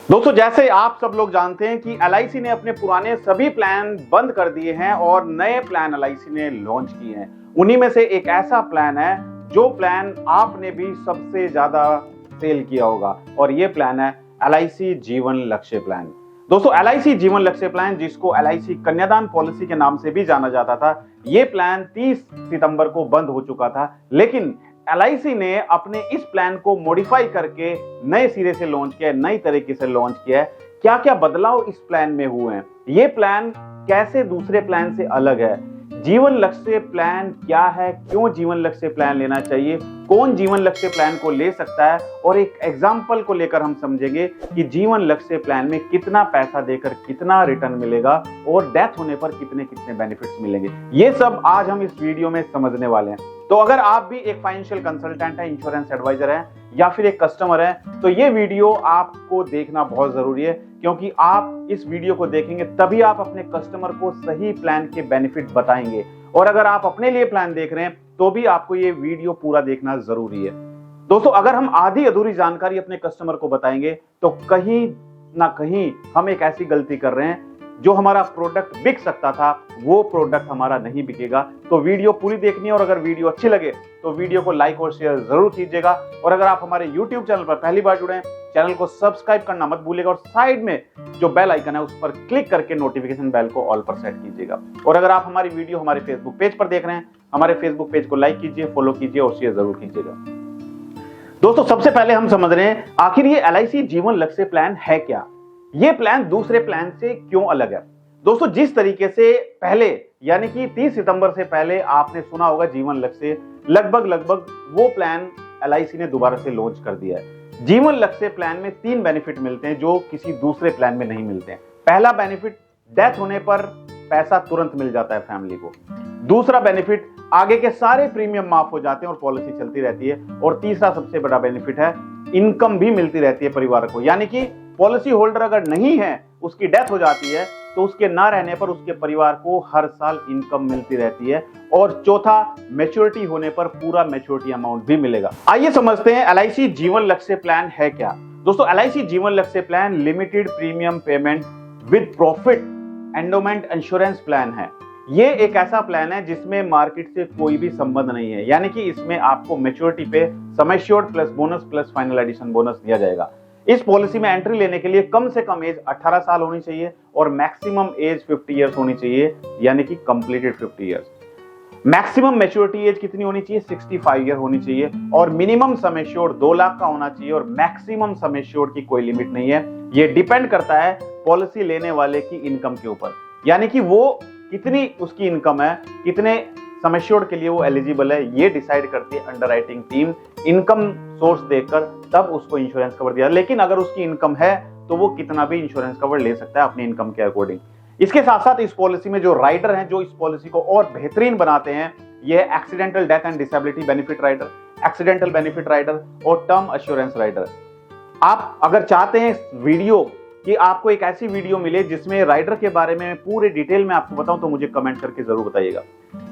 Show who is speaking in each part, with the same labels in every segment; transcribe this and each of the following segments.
Speaker 1: दोस्तों, जैसे आप सब लोग जानते हैं कि एलआईसी ने अपने पुराने सभी प्लान बंद कर दिए हैं और नए प्लान एलआईसी ने लॉन्च किए हैं। उन्हीं में से एक ऐसा प्लान है जो प्लान आपने भी सबसे ज्यादा सेल किया होगा और ये प्लान है एलआईसी जीवन लक्ष्य प्लान। दोस्तों, एलआईसी जीवन लक्ष्य प्लान, जिसको एलआईसी कन्यादान पॉलिसी के नाम से भी जाना जाता था, ये प्लान 30 सितंबर को बंद हो चुका था। लेकिन एलआईसी ने अपने इस प्लान को मॉडिफाई करके नए सिरे से लॉन्च किया है, नई तरीके से लॉन्च किया है। क्या क्या बदलाव इस प्लान में हुए हैं, ये प्लान कैसे दूसरे प्लान से अलग है, जीवन लक्ष्य प्लान क्या है, क्यों जीवन लक्ष्य प्लान लेना चाहिए, कौन जीवन लक्ष्य प्लान को ले सकता है, और एक एग्जाम्पल को लेकर हम समझेंगे कि जीवन लक्ष्य प्लान में कितना पैसा देकर कितना रिटर्न मिलेगा और डेथ होने पर कितने कितने बेनिफिट्स मिलेंगे। ये सब आज हम इस वीडियो में समझने वाले हैं। तो अगर आप भी एक फाइनेंशियल कंसल्टेंट है, इंश्योरेंस एडवाइजर है या फिर एक कस्टमर है, तो ये वीडियो आपको देखना बहुत जरूरी है, क्योंकि आप इस वीडियो को देखेंगे तभी आप अपने कस्टमर को सही प्लान के बेनिफिट बताएंगे। और अगर आप अपने लिए प्लान देख रहे हैं तो भी आपको ये वीडियो पूरा देखना जरूरी है। दोस्तों, अगर हम आधी अधूरी जानकारी अपने कस्टमर को बताएंगे तो कहीं ना कहीं हम एक ऐसी गलती कर रहे हैं, जो हमारा प्रोडक्ट बिक सकता था वो प्रोडक्ट हमारा नहीं बिकेगा। तो वीडियो पूरी देखनी है और अगर वीडियो अच्छी लगे तो वीडियो को लाइक और शेयर जरूर कीजिएगा। और अगर आप हमारे YouTube चैनल पर पहली बार जुड़े हैं, चैनल को सब्सक्राइब करना मत भूलिएगा और साइड में जो बेल आइकन है उस पर क्लिक करके नोटिफिकेशन बेल को ऑल पर सेट कीजिएगा। और अगर आप हमारी वीडियो हमारे फेसबुक पेज पर देख रहे हैं, हमारे फेसबुक पेज को लाइक कीजिए, फॉलो कीजिए और शेयर जरूर कीजिएगा। दोस्तों, सबसे पहले हम समझ रहे हैं आखिर ये एलआईसी जीवन लक्ष्य प्लान है क्या, ये प्लान दूसरे प्लान से क्यों अलग है। दोस्तों, जिस तरीके से पहले यानी कि 30 सितंबर से पहले आपने सुना होगा जीवन लक्ष्य, लगभग वो प्लान एलआईसी ने दोबारा से लॉन्च कर दिया है। जीवन लक्ष्य प्लान में 3 बेनिफिट मिलते हैं जो किसी दूसरे प्लान में नहीं मिलते हैं। पहला बेनिफिट, डेथ होने पर पैसा तुरंत मिल जाता है फैमिली को। दूसरा बेनिफिट, आगे के सारे प्रीमियम माफ हो जाते हैं और पॉलिसी चलती रहती है। और तीसरा सबसे बड़ा बेनिफिट है, इनकम भी मिलती रहती है परिवार को, यानी कि पॉलिसी होल्डर अगर नहीं है, उसकी डेथ हो जाती है, तो उसके ना रहने पर उसके परिवार को हर साल इनकम मिलती रहती है। और चौथा, मैच्योरिटी होने पर पूरा मैच्योरिटी अमाउंट भी मिलेगा। आइए समझते हैं एलआईसी जीवन लक्ष्य प्लान है क्या। दोस्तों, एलआईसी जीवन लक्ष्य plan limited premium payment with profit endowment insurance plan है। ये एक ऐसा प्लान है जिसमें मार्केट से कोई भी संबंध नहीं है, यानी कि इसमें आपको मैच्योरिटी पे sum assured plus bonus plus final addition bonus दिया जाएगा। इस पॉलिसी में एंट्री लेने के लिए कम से कम एज 18 साल होनी चाहिए और मैक्सिमम एज 50 इयर्स होनी चाहिए, यानी कि completed 50 years. Maximum maturity age कितनी होनी चाहिए, 65 ईयर होनी चाहिए। और मिनिमम सम एश्योर्ड 2 लाख का होना चाहिए और मैक्सिमम सम एश्योर्ड की कोई लिमिट नहीं है। ये डिपेंड करता है पॉलिसी लेने वाले की इनकम के ऊपर, यानी कि वो कितनी उसकी इनकम है, कितने सम एश्योर्ड के लिए वो एलिजिबल है, ये डिसाइड करती है अंडरराइटिंग टीम। इनकम सोर्स देखकर तब उसको इंश्योरेंस कवर दिया। लेकिन अगर उसकी इनकम है तो वो कितना भी इंश्योरेंस कवर ले सकता है अपनी इनकम के अकॉर्डिंग। इसके साथ साथ इस पॉलिसी में जो राइडर हैं जो इस पॉलिसी को और बेहतरीन बनाते हैं, ये accidental death and disability benefit rider, accidental benefit rider और टर्म एश्योरेंस राइडर। आप अगर चाहते हैं वीडियो कि आपको एक ऐसी वीडियो मिले जिसमें राइडर के बारे में पूरे डिटेल में आपको बताऊं, तो मुझे कमेंट करके जरूर बताइएगा।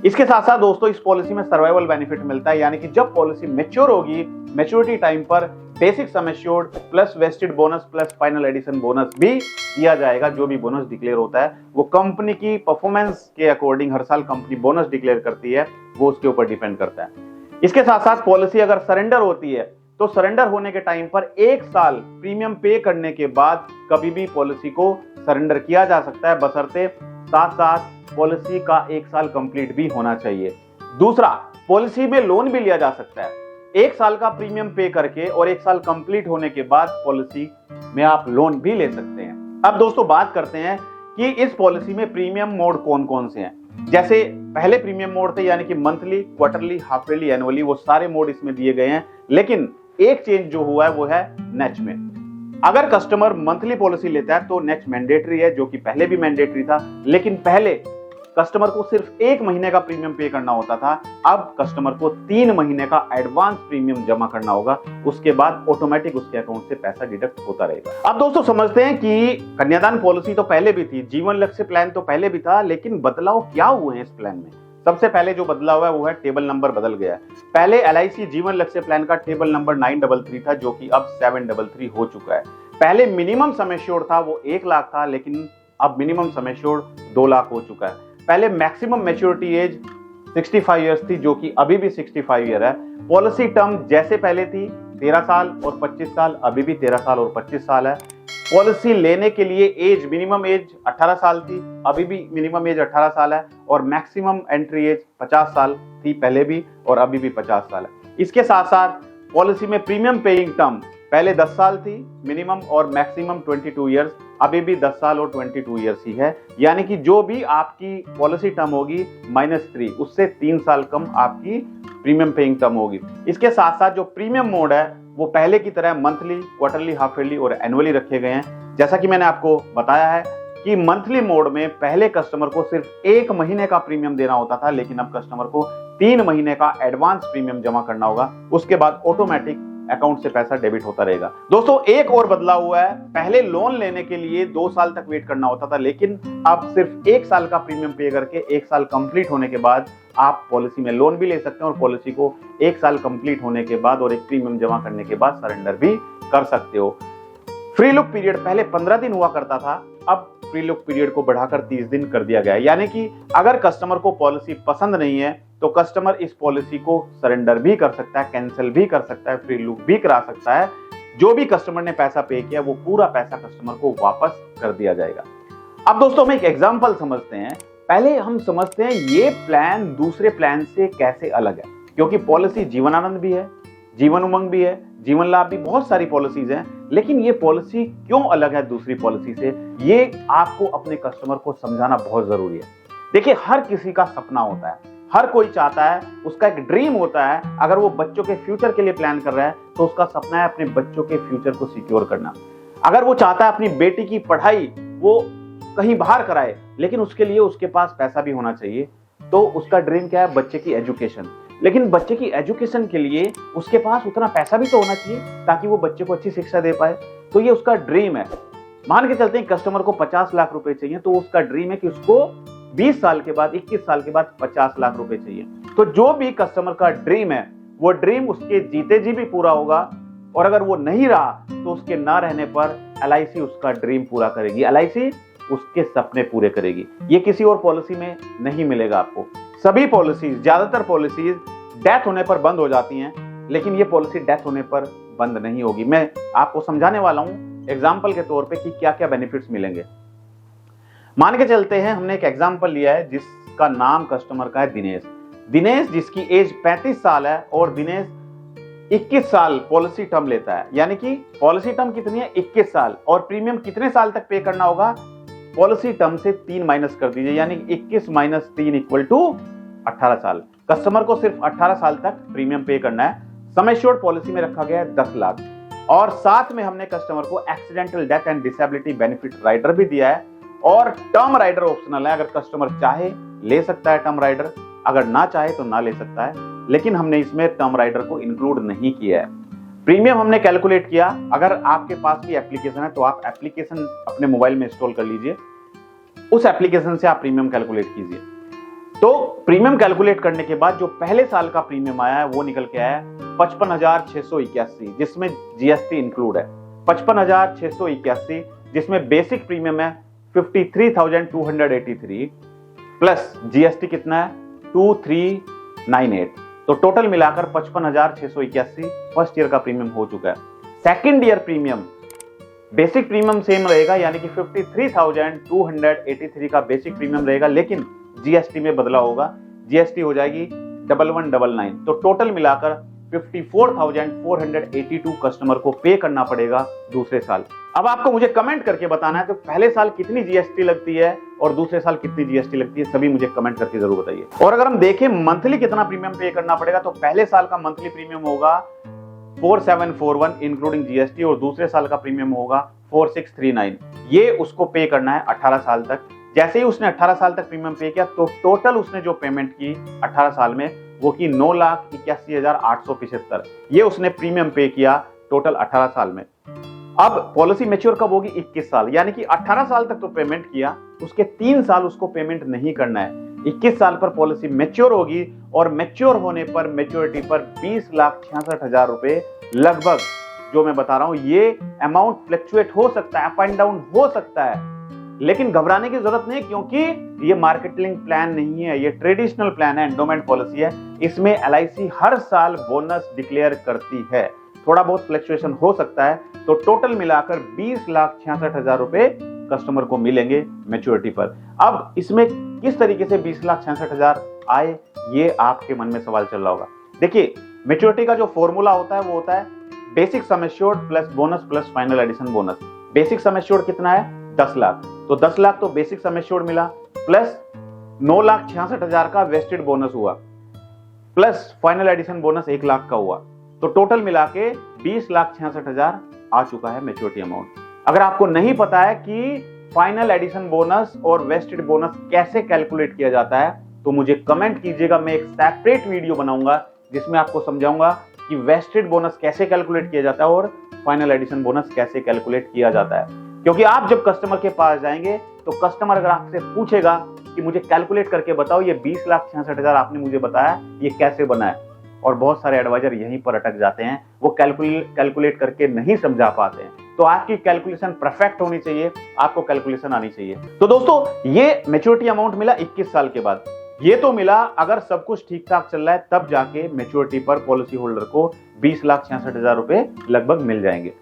Speaker 1: इसके साथ साथ दोस्तों, इस पॉलिसी में सर्वाइवल बेनिफिट मिलता है, यानी कि जब पॉलिसी मैच्योर होगी, मैच्योरिटी टाइम पर basic sum assured plus vested bonus plus final addition bonus भी दिया जाएगा। जो भी बोनस डिक्लेयर होता है वो कंपनी की परफॉर्मेंस के अकॉर्डिंग हर साल कंपनी बोनस डिक्लेयर करती है, वो उसके ऊपर डिपेंड करता है। इसके साथ साथ पॉलिसी अगर सरेंडर होती है तो सरेंडर होने के टाइम पर 1 साल प्रीमियम पे करने के बाद कभी भी पॉलिसी को सरेंडर किया जा सकता है, बशर्ते साथ साथ पॉलिसी का 1 साल कंप्लीट भी होना चाहिए। दूसरा, पॉलिसी में लोन भी लिया जा सकता है। 1 साल का प्रीमियम पे करके और 1 साल कंप्लीट होने के बाद पॉलिसी में आप लोन भी ले सकते हैं। अब दोस्तों, बात करते हैं कि इस पॉलिसी में प्रीमियम मोड कौन कौन से हैं। जैसे पहले प्रीमियम मोड थे, यानी कि monthly, quarterly, half yearly, annually, वो सारे मोड इसमें दिए गए हैं। लेकिन एक चेंज जो हुआ है वो है नेच में। अगर कस्टमर मंथली पॉलिसी लेता है तो नेच मैंडेटरी है, जो कि पहले भी मैंडेटरी था। लेकिन पहले कस्टमर को सिर्फ 1 महीने का प्रीमियम पे करना होता था, अब कस्टमर को 3 महीने का एडवांस प्रीमियम जमा करना होगा। उसके बाद ऑटोमेटिक उसके अकाउंट से पैसा डिडक्ट होता रहेगा। अब दोस्तों, समझते हैं कि कन्यादान पॉलिसी तो पहले भी थी, जीवन लक्ष्य प्लान तो पहले भी था, लेकिन बदलाव क्या हुए हैं इस प्लान में। सबसे पहले जो बदलाव है वो है टेबल नंबर बदल गया है। पहले एलआईसी जीवन लक्ष्य प्लान का टेबल नंबर 933 था, जो कि अब 733 हो चुका है। पहले मिनिमम सम एश्योर्ड था वो 1 लाख था, लेकिन अब मिनिमम सम एश्योर्ड 2 लाख हो चुका है। पहले मैक्सिमम मैच्योरिटी एज 65 इयर्स थी, जो कि अभी भी 65 ईयर है। पॉलिसी टर्म जैसे पहले थी 13 साल और 25 साल, अभी भी 13 साल और 25 साल है। पॉलिसी लेने के लिए एज, मिनिमम एज 18 साल थी, अभी भी मिनिमम एज 18 साल है, और मैक्सिमम एंट्री एज 50 साल थी पहले भी और अभी भी 50 साल है। इसके साथ साथ पॉलिसी में प्रीमियम पेइंग टर्म पहले 10 साल थी मिनिमम और मैक्सिमम 22 इयर्स, अभी भी 10 साल और 22 इयर्स ही है। यानी कि जो भी आपकी पॉलिसी टर्म होगी -3, उससे 3 साल कम आपकी प्रीमियम पेइंग टर्म होगी। इसके साथ साथ जो प्रीमियम मोड है वो पहले की तरह मंथली, क्वार्टरली, हाफ ईयरली और एनुअली रखे गए हैं। जैसा कि मैंने आपको बताया है कि मंथली मोड में पहले कस्टमर को सिर्फ 1 महीने का प्रीमियम देना होता था, लेकिन अब कस्टमर को 3 महीने का एडवांस प्रीमियम जमा करना होगा। उसके बाद ऑटोमेटिक अकाउंट से पैसा डेबिट होता रहेगा। दोस्तों, एक और बदलाव हुआ है। पहले लोन लेने के लिए 2 साल तक वेट करना होता था, लेकिन अब सिर्फ 1 साल का प्रीमियम पे करके 1 साल कंप्लीट होने के बाद आप पॉलिसी में लोन भी ले सकते हैं और पॉलिसी को 1 साल कंप्लीट होने के बाद और एक प्रीमियम जमा करने के बाद सरेंडर भी कर सकते हो। फ्री लुक पीरियड पहले 15 दिन हुआ करता था, अब फ्री लुक पीरियड को बढ़ाकर 30 दिन कर दिया गया है। यानी कि अगर कस्टमर को पॉलिसी पसंद नहीं है तो कस्टमर इस पॉलिसी को सरेंडर भी कर सकता है, कैंसिल भी कर सकता है, फ्री लुक भी करा सकता है। जो भी कस्टमर ने पैसा पे किया वो पूरा पैसा कस्टमर को वापस कर दिया जाएगा। अब दोस्तों, हम एक एग्जांपल समझते हैं। पहले हम समझते हैं ये प्लान दूसरे प्लान से कैसे अलग है, क्योंकि पॉलिसी जीवन आनंद भी है, जीवन उमंग भी है, जीवन लाभ भी, बहुत सारी पॉलिसीज हैं। लेकिन ये पॉलिसी क्यों अलग है दूसरी पॉलिसी से, ये आपको अपने कस्टमर को समझाना बहुत जरूरी है। देखिए, हर किसी का सपना होता है, हर कोई चाहता है, उसका एक ड्रीम होता है। अगर वो बच्चों के फ्यूचर के लिए प्लान कर रहा है तो उसका सपना है अपने बच्चों के फ्यूचर को सिक्योर करना। अगर वो चाहता है अपनी बेटी की पढ़ाई वो कहीं बाहर कराए, लेकिन उसके लिए उसके पास पैसा भी होना चाहिए, तो उसका ड्रीम क्या है? बच्चे की एजुकेशन। लेकिन बच्चे की एजुकेशन के लिए उसके पास उतना पैसा भी तो होना चाहिए ताकि वो बच्चे को अच्छी शिक्षा दे पाए, तो ये उसका ड्रीम है। मान के चलते हैं कस्टमर को 50 लाख रुपए चाहिए, तो उसका ड्रीम है कि उसको 20 साल के बाद, 21 साल के बाद 50 लाख रुपए चाहिए। तो जो भी कस्टमर का ड्रीम है वो ड्रीम उसके जीते जी भी पूरा होगा, और अगर वो नहीं रहा तो उसके ना रहने पर LIC उसका ड्रीम पूरा करेगी, LIC उसके सपने पूरे करेगी। ये किसी और पॉलिसी में नहीं मिलेगा आपको। सभी पॉलिसीज, ज्यादातर पॉलिसीज डेथ होने पर बंद हो जाती हैं, लेकिन ये पॉलिसी डेथ होने पर बंद नहीं होगी। मैं आपको समझाने वाला हूं एग्जाम्पल के तौर पे कि क्या क्या बेनिफिट्स मिलेंगे। मान के चलते हैं हमने एक एग्जाम्पल लिया है जिसका नाम कस्टमर का है दिनेश। दिनेश जिसकी एज 35 साल है और दिनेश 21 साल पॉलिसी टर्म लेता है। यानी कि पॉलिसी टर्म कितनी है? 21 साल। और प्रीमियम कितने साल तक पे करना होगा? पॉलिसी टर्म से 3 माइनस कर दीजिए, यानी 21 - 3 = 18 साल। कस्टमर को सिर्फ 18 साल तक प्रीमियम पे करना है। सम एश्योर्ड पॉलिसी में रखा गया है 10 लाख, और साथ में हमने कस्टमर को accidental death and disability benefit rider भी दिया है, और टर्म राइडर ऑप्शनल है। अगर कस्टमर चाहे ले सकता है टर्म राइडर, अगर ना चाहे तो ना ले सकता है, लेकिन हमने इसमें टर्म राइडर को इंक्लूड नहीं किया है। प्रीमियम हमने कैलकुलेट किया। अगर आपके पास भी एप्लीकेशन है तो आप एप्लीकेशन अपने मोबाइल में इंस्टॉल कर लीजिए, उस एप्लीकेशन से आप प्रीमियम कैलकुलेट कीजिए। तो प्रीमियम कैलकुलेट करने के बाद जो पहले साल का प्रीमियम आया है वो निकल के आया है 55,681, जिसमें GST इंक्लूड है। 55,681 जिसमें बेसिक प्रीमियम है 53,283 प्लस GST कितना है? 2398। तो टोटल मिलाकर 55,681 फर्स्ट ईयर का प्रीमियम हो चुका है। Second year premium, basic premium same रहेगा, यानी कि 53,283 का बेसिक प्रीमियम रहेगा, लेकिन GST में बदलाव होगा। GST हो जाएगी 1199। तो टोटल मिलाकर 54,482 कस्टमर को पे करना पड़ेगा दूसरे साल। अब आपको मुझे कमेंट करके बताना है तो पहले साल कितनी GST लगती है और दूसरे साल कितनी GST लगती है, सभी मुझे कमेंट करके जरूर बताइए। और अगर हम देखें मंथली कितना प्रीमियम पे करना पड़ेगा, तो पहले साल का मंथली प्रीमियम होगा 4741 इंक्लूडिंग GST, और दूसरे साल का प्रीमियम होगा 4639। ये उसको पे करना है 18 साल तक। जैसे ही उसने 18 साल तक प्रीमियम पे किया तो टोटल उसने जो पेमेंट की 18 साल में वो की 9,81,875। ये उसने प्रीमियम पे किया टोटल 18 साल में। अब पॉलिसी मैच्योर कब होगी? 21 साल। यानी कि 18 साल तक तो पेमेंट किया, उसके 3 साल उसको पेमेंट नहीं करना है। 21 साल पर पॉलिसी मैच्योर होगी, और मैच्योर होने पर मैच्योरिटी पर 20,66,000 रुपए लगभग जो मैं बता रहा हूं, ये अमाउंट फ्लक्चुएट हो सकता है, अप एंड डाउन हो सकता है, लेकिन घबराने की जरूरत नहीं, क्योंकि ये मार्केटिंग प्लान नहीं है, ये ट्रेडिशनल प्लान है, एंडोमेंट पॉलिसी है। इसमें एलआईसी हर साल बोनस डिक्लेयर करती है। थोड़ा बहुत फ्लक्चुएशन हो सकता है, तो टोटल मिलाकर 20,66,000 रुपए कस्टमर को मिलेंगे मैच्योरिटी पर। अब इसमें किस तरीके से 20,66,000 आए, ये आपके मन में सवाल चल रहा होगा। देखिए, मैच्योरिटी का जो फॉर्मूला होता है वो होता है basic sum assured plus bonus plus final addition bonus. Basic sum assured कितना है? 10 लाख। तो 10 लाख तो बेसिक सम एश्योर्ड मिला, प्लस 9,66,000 का वेस्टेड बोनस हुआ, plus final addition bonus 1 lakh का हुआ। तो टोटल मिला के 20,66,000 आ चुका है मैच्योरिटी अमाउंट। अगर आपको नहीं पता है कि फाइनल एडिशन बोनस और वेस्टेड बोनस कैसे कैलकुलेट किया जाता है, तो मुझे कमेंट कीजिएगा। मैं एक सेपरेट वीडियो बनाऊंगा जिसमें आपको समझाऊंगा कि वेस्टेड बोनस कैसे कैलकुलेट किया जाता है और फाइनल एडिशन बोनस कैसे कैलकुलेट किया जाता है। क्योंकि आप जब कस्टमर के पास जाएंगे तो कस्टमर अगर आपसे पूछेगा कि मुझे कैलकुलेट करके बताओ, ये 20,66,000 आपने मुझे बताया, ये कैसे बना है, और बहुत सारे एडवाइजर यहीं पर अटक जाते हैं, वो कैलकुलेट करके नहीं समझा पाते हैं। तो आपकी कैलकुलेशन परफेक्ट होनी चाहिए, आपको कैलकुलेशन आनी चाहिए। तो दोस्तों, ये मैच्योरिटी अमाउंट मिला 21 साल के बाद। ये तो मिला अगर सब कुछ ठीक ठाक चल रहा है, तब जाके मैच्योरिटी पर पॉलिसी होल्डर को 20,66,000 रुपए लगभग मिल जाएंगे।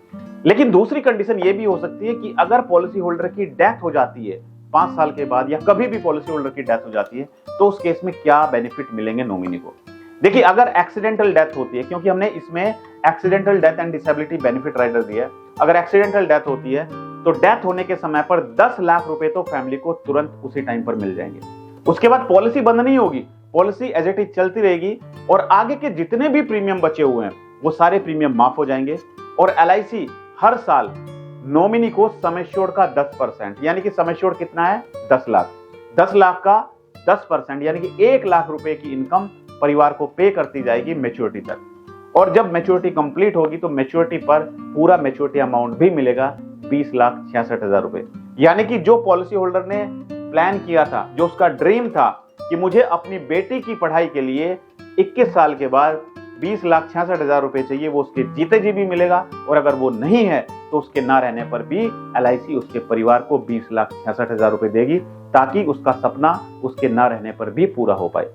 Speaker 1: लेकिन दूसरी कंडीशन ये भी हो सकती है कि अगर पॉलिसी होल्डर की डेथ हो जाती है 5 साल के बाद, या कभी भी पॉलिसी होल्डर की डेथ हो जाती है, तो उस केस में क्या बेनिफिट मिलेंगे नॉमिनी को। देखिए, अगर एक्सीडेंटल डेथ होती है, क्योंकि हमने इसमें accidental death and disability benefit rider दिया है, अगर एक्सीडेंटल डेथ होती है तो डेथ होने के समय पर 10 लाख रुपए तो फैमिली को तुरंत उसी टाइम पर मिल जाएंगे। उसके बाद पॉलिसी बंद नहीं होगी, पॉलिसी एज इट इज चलती रहेगी, और आगे के जितने भी प्रीमियम बचे हुए हैं वो सारे प्रीमियम माफ हो जाएंगे। और एलआईसी हर साल नॉमिनी को सम एश्योर्ड का 10%, यानी कि सम एश्योर्ड कितना है? 10 लाख। 10 लाख का 10% यानी कि 1 लाख रुपए की इनकम परिवार को पे करती जाएगी मैच्योरिटी तक। और जब मैच्योरिटी कंप्लीट होगी तो मैच्योरिटी पर पूरा मैच्योरिटी अमाउंट भी मिलेगा 20,66,000 रुपए। यानी कि जो पॉलिसी होल्डर ने प्लान किया था, जो उसका ड्रीम था कि मुझे अपनी बेटी की पढ़ाई के लिए 21 साल के बाद 20,66,000 रुपए चाहिए, वो उसके जीते जी भी मिलेगा, और अगर वो नहीं है तो उसके ना रहने पर भी एलआईसी उसके परिवार को 20,66,000 रुपए देगी, ताकि उसका सपना उसके ना रहने पर भी पूरा हो पाए।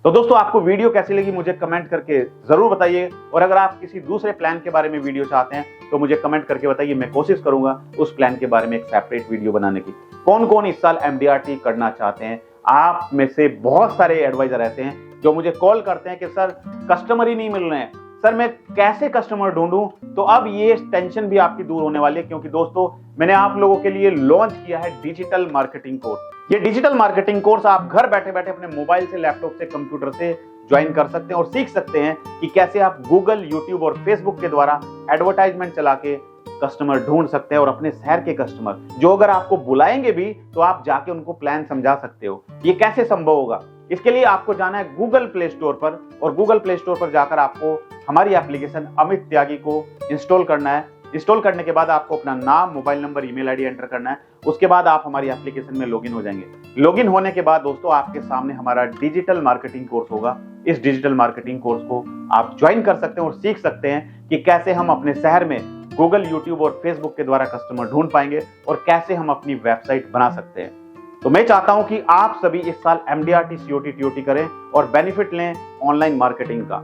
Speaker 1: तो दोस्तों, आपको वीडियो कैसी लगी मुझे कमेंट करके जरूर बताइए, और अगर आप किसी दूसरे प्लान के बारे में वीडियो चाहते हैं तो मुझे कमेंट करके बताइए। मैं कोशिश करूंगा उस प्लान के बारे में एक सेपरेट वीडियो बनाने की। कौन कौन इस साल एमडीआरटी करना चाहते हैं? आप में से बहुत सारे एडवाइजर ऐसे हैं जो मुझे कॉल करते हैं कि सर कस्टमर ही नहीं मिल रहे हैं, सर मैं कैसे कस्टमर ढूंढूं। तो अब ये टेंशन भी आपकी दूर होने वाली है, क्योंकि दोस्तों मैंने आप लोगों के लिए लॉन्च किया है डिजिटल मार्केटिंग कोर्स। ये डिजिटल मार्केटिंग कोर्स आप घर बैठे बैठे अपने मोबाइल से, लैपटॉप से, कंप्यूटर से ज्वाइन कर सकते हैं और सीख सकते हैं कि कैसे आप गूगल, यूट्यूब और फेसबुक के द्वारा एडवर्टाइजमेंट चला के कस्टमर ढूंढ सकते हैं, और अपने शहर के कस्टमर जो अगर आपको बुलाएंगे भी तो आप जाके उनको प्लान समझा सकते हो। ये कैसे संभव होगा? इसके लिए आपको जाना है गूगल प्ले स्टोर पर, और गूगल प्ले स्टोर पर जाकर आपको हमारी एप्लीकेशन अमित त्यागी को इंस्टॉल करना है। इंस्टॉल करने के बाद आपको अपना नाम, mobile number, email ID enter करना है। उसके बाद आप हमारी एप्लीकेशन में लॉगिन हो जाएंगे। लॉगिन होने के बाद दोस्तों आपके सामने हमारा डिजिटल मार्केटिंग कोर्स होगा। इस डिजिटल मार्केटिंग कोर्स को आप ज्वाइन कर सकते हैं और सीख सकते हैं कि कैसे हम अपने शहर में गूगल, यूट्यूब और फेसबुक के द्वारा कस्टमर ढूंढ पाएंगे, और कैसे हम अपनी वेबसाइट बना सकते हैं। तो मैं चाहता हूं कि आप सभी इस साल एमडीआरटी, सीओटी, टीओटी करें और बेनिफिट लें ऑनलाइन मार्केटिंग का।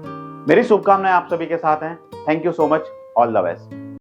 Speaker 1: मेरी शुभकामनाएं आप सभी के साथ हैं। Thank you so much. All the best.